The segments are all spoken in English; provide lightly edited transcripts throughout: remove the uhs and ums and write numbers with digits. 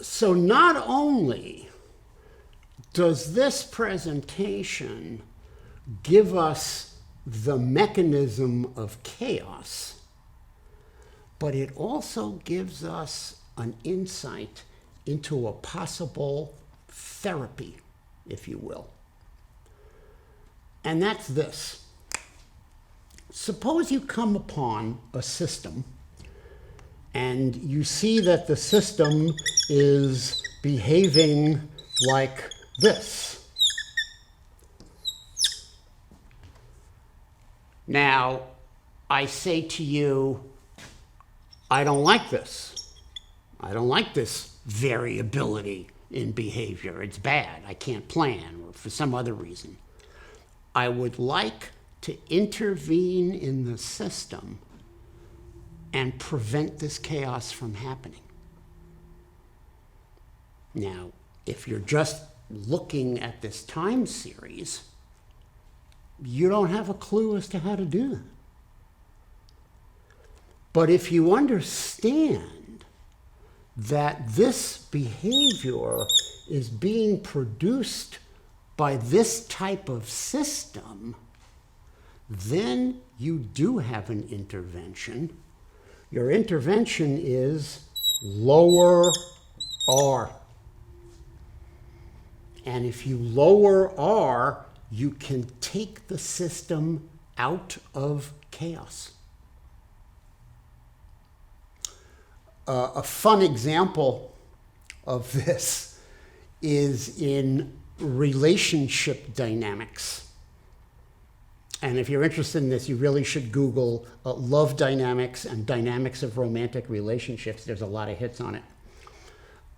So not only does this presentation give us the mechanism of chaos, but it also gives us an insight into a possible therapy, if you will. And that's this. Suppose you come upon a system and you see that the system is behaving like this. Now, I say to you, I don't like this. I don't like this variability in behavior. It's bad. I can't plan, or for some other reason. I would like to intervene in the system and prevent this chaos from happening. Now, if you're just looking at this time series, you don't have a clue as to how to do that. But if you understand that this behavior is being produced by this type of system, then you do have an intervention. Your intervention is lower R. And if you lower R, you can take the system out of chaos. A fun example of this is in relationship dynamics. And if you're interested in this, you really should Google love dynamics and dynamics of romantic relationships. There's a lot of hits on it.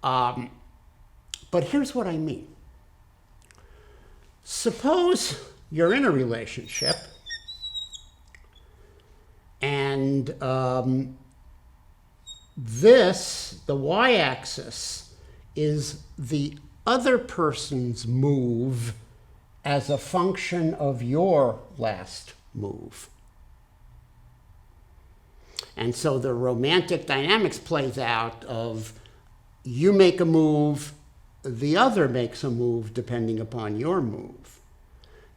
But here's what I mean. Suppose you're in a relationship and the y-axis is the other person's move as a function of your last move. And so the romantic dynamics plays out of you make a move, the other makes a move depending upon your move.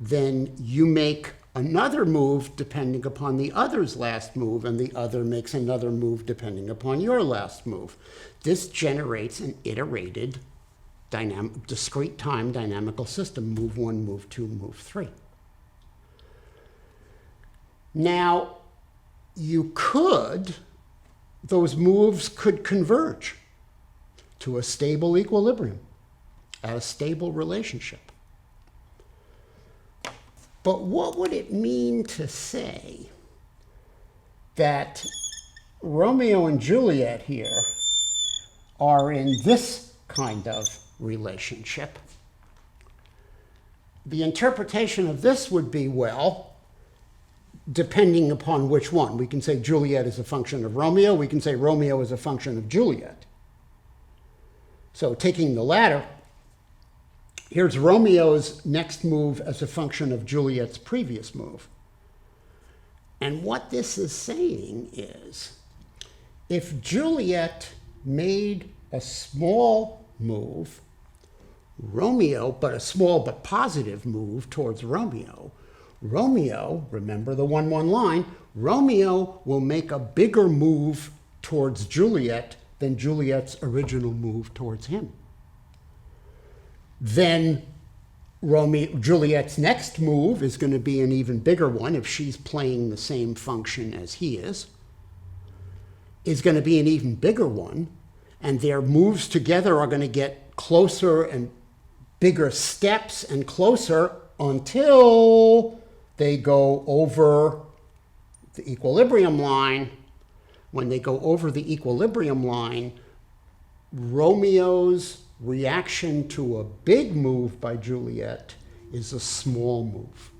Then you make another move depending upon the other's last move, and the other makes another move depending upon your last move. This generates an iterated discrete time dynamical system, move 1, move 2, move 3. Now, those moves could converge to a stable equilibrium, a stable relationship. But what would it mean to say that Romeo and Juliet here are in this kind of relationship? The interpretation of this would be, well, depending upon which one. We can say Juliet is a function of Romeo. We can say Romeo is a function of Juliet. So taking the latter, here's Romeo's next move as a function of Juliet's previous move. And what this is saying is, if Juliet made a small move, but a small but positive move towards Romeo, remember the 1-1 line, Romeo will make a bigger move towards Juliet than Juliet's original move towards him. Then Juliet's next move is going to be an even bigger one if she's playing the same function as he is going to be an even bigger one, and their moves together are going to get closer and bigger steps and closer until they go over the equilibrium line. When they go over the equilibrium line, Romeo's reaction to a big move by Juliet is a small move.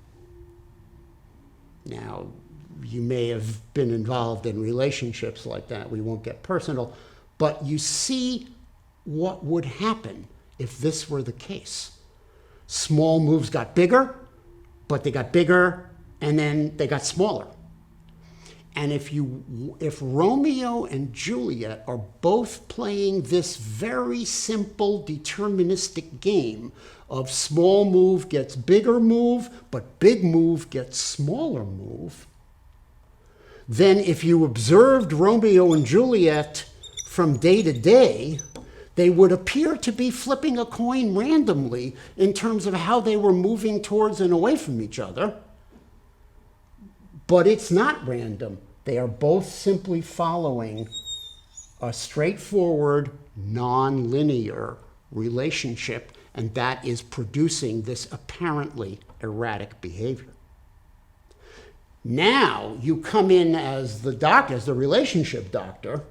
Now, you may have been involved in relationships like that. We won't get personal, but you see what would happen if this were the case. Small moves got bigger, but they got bigger, and then they got smaller. And if Romeo and Juliet are both playing this very simple deterministic game of small move gets bigger move, but big move gets smaller move, then if you observed Romeo and Juliet from day to day, they would appear to be flipping a coin randomly in terms of how they were moving towards and away from each other. But it's not random. They are both simply following a straightforward, non-linear relationship, and that is producing this apparently erratic behavior. Now you come in as the doctor, as the relationship doctor,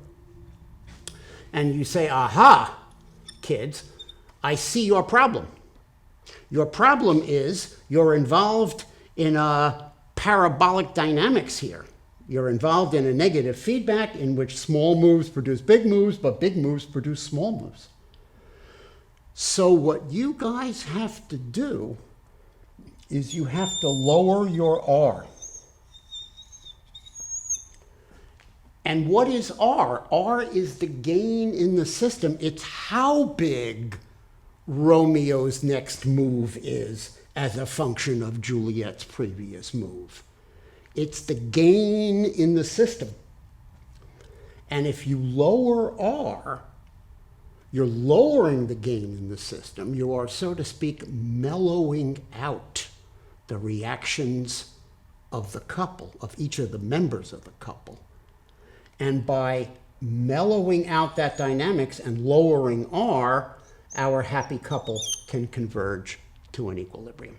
and you say, aha, kids, I see your problem. Your problem is you're involved in a parabolic dynamics here. You're involved in a negative feedback in which small moves produce big moves, but big moves produce small moves. So what you guys have to do is you have to lower your R. And what is R? R is the gain in the system. It's how big Romeo's next move is as a function of Juliet's previous move. It's the gain in the system. And if you lower R, you're lowering the gain in the system. You are, so to speak, mellowing out the reactions of the couple, of each of the members of the couple. And by mellowing out that dynamics and lowering R, our happy couple can converge to an equilibrium.